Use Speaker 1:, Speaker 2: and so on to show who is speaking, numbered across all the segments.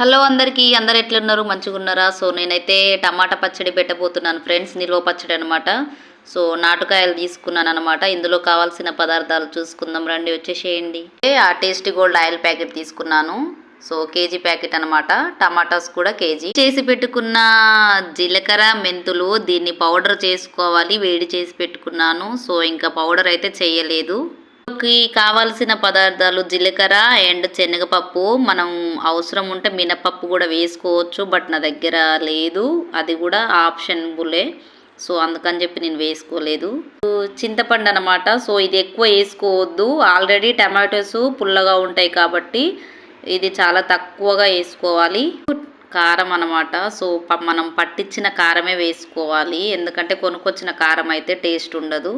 Speaker 1: Hello అందరికీ అందరు ఎట్లున్నారు మంచిగున్నారా? సో నేనైతే టమాటా పచ్చడి పెట్టబోతున్నాను ఫ్రెండ్స్. నిల్వ పచ్చడి అనమాట. సో నాటుకాయలు తీసుకున్నాను అనమాట. ఇందులో కావాల్సిన పదార్థాలు చూసుకుందాం రండి, వచ్చేసేయండి. ఆ టేస్టీ గోల్డ్ ఆయిల్ ప్యాకెట్ తీసుకున్నాను. సో కేజీ ప్యాకెట్ అనమాట. టమాటాస్ కూడా కేజీ. చేసి పెట్టుకున్న జీలకర్ర మెంతులు, దీన్ని పౌడర్ చేసుకోవాలి. వేడి చేసి పెట్టుకున్నాను. సో ఇంకా పౌడర్ అయితే చేయలేదు. కావాల్సిన పదార్థాలు జీలకర్ర అండ్ శనగపప్పు. మనం అవసరం ఉంటే మినపప్పు కూడా వేసుకోవచ్చు, బట్ నా దగ్గర లేదు, అది కూడా ఆప్షనబులే. సో అందుకని చెప్పి నేను వేసుకోలేదు. చింతపండు అనమాట. సో ఇది ఎక్కువ వేసుకోవద్దు, ఆల్రెడీ టమాటోస్ పుల్లగా ఉంటాయి కాబట్టి ఇది చాలా తక్కువగా వేసుకోవాలి. కారం అనమాట. సో మనం పట్టించిన కారమే వేసుకోవాలి, ఎందుకంటే కొనుక్కొచ్చిన కారం అయితే టేస్ట్ ఉండదు.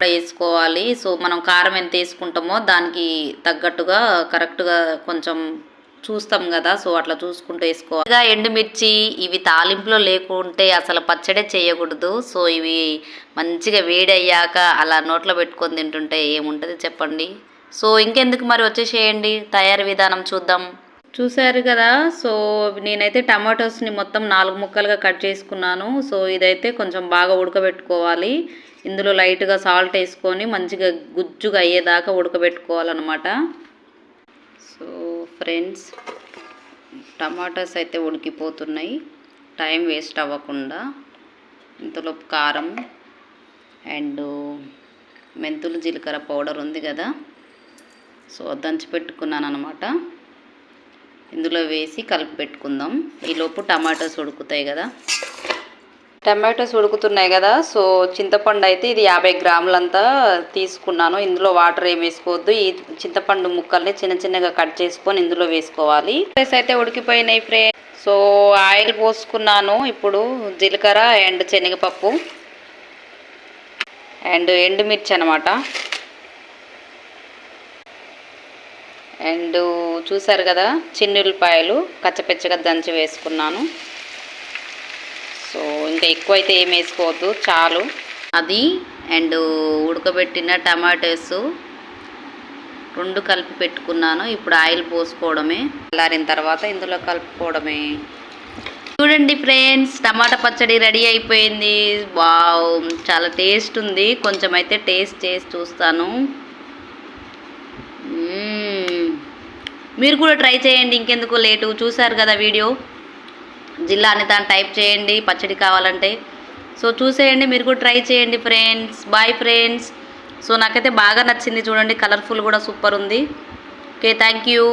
Speaker 1: వేసుకోవాలి. సో మనం కారం ఎంత వేసుకుంటామో దానికి తగ్గట్టుగా కరెక్ట్గా కొంచెం చూస్తాం కదా, సో అట్లా చూసుకుంటూ వేసుకోవాలి. ఎండుమిర్చి ఇవి తాలింపులో లేకుంటే అసలు పచ్చడే చేయకూడదు. సో ఇవి మంచిగా వేడి అయ్యాక అలా నోట్లో పెట్టుకొని తింటుంటే ఏముంటుంది చెప్పండి. సో ఇంకెందుకు మరి వచ్చేసేయండి, తయారీ విధానం చూద్దాం. చూసారు కదా. సో నేనైతే టమాటోస్ని మొత్తం 4 ముక్కలుగా కట్ చేసుకున్నాను. సో ఇదైతే కొంచెం బాగా ఉడకబెట్టుకోవాలి. ఇందులో లైట్గా సాల్ట్ వేసుకొని మంచిగా గుజ్జుగా అయ్యేదాకా ఉడకబెట్టుకోవాలన్నమాట. సో ఫ్రెండ్స్, టమాటాస్ అయితే ఉడికిపోతున్నాయి. టైం వేస్ట్ అవ్వకుండా ఇందులో కారం అండ్ మెంతులు జీలకర్ర పౌడర్ ఉంది కదా, సో దంచి పెట్టుకున్నాను అనమాట. ఇందులో వేసి కలిపి పెట్టుకుందాం. ఈలోపు టమాటాస్ ఉడుకుతాయి కదా. టమాటోస్ ఉడుకుతున్నాయి కదా. సో చింతపండు అయితే ఇది 50 గ్రాములంతా తీసుకున్నాను. ఇందులో వాటర్ ఏం వేసుకోవద్దు. ఈ చింతపండు ముక్కల్ని చిన్న చిన్నగా కట్ చేసుకొని ఇందులో వేసుకోవాలి. రైస్ అయితే ఉడికిపోయినాయి ఫ్రెండ్స్. సో ఆయిల్ పోసుకున్నాను. ఇప్పుడు జీలకర్ర అండ్ శనగపప్పు అండ్ ఎండుమిర్చి అనమాట. అండ్ చూసారు కదా, చిన్నుల్లిపాయలు కచ్చపెచ్చగా దంచి వేసుకున్నాను. సో ఇంకా ఎక్కువ అయితే ఏం వేసుకోవద్దు, చాలు అది. అండ్ ఉడకబెట్టిన టమాటోస్ 2 కలిపి పెట్టుకున్నాను. ఇప్పుడు ఆయిల్ పోసుకోవడమే, చల్లారిన తర్వాత ఇందులో కలుపుకోవడమే. చూడండి ఫ్రెండ్స్, టమాటా పచ్చడి రెడీ అయిపోయింది. వావ్, చాలా టేస్ట్ ఉంది. కొంచెం అయితే టేస్ట్ చేసి చూస్తాను. మీరు కూడా ట్రై చేయండి, ఇంకెందుకు లేటు. చూసారు కదా వీడియో, జిల్లా అని దాన్ని టైప్ చేయండి పచ్చడి కావాలంటే. సో చూసేయండి, మీరు కూడా ట్రై చేయండి ఫ్రెండ్స్. Bye friends. సో నాకైతే బాగా నచ్చింది. చూడండి, కలర్ఫుల్ కూడా సూపర్ ఉంది. Okay, thank you.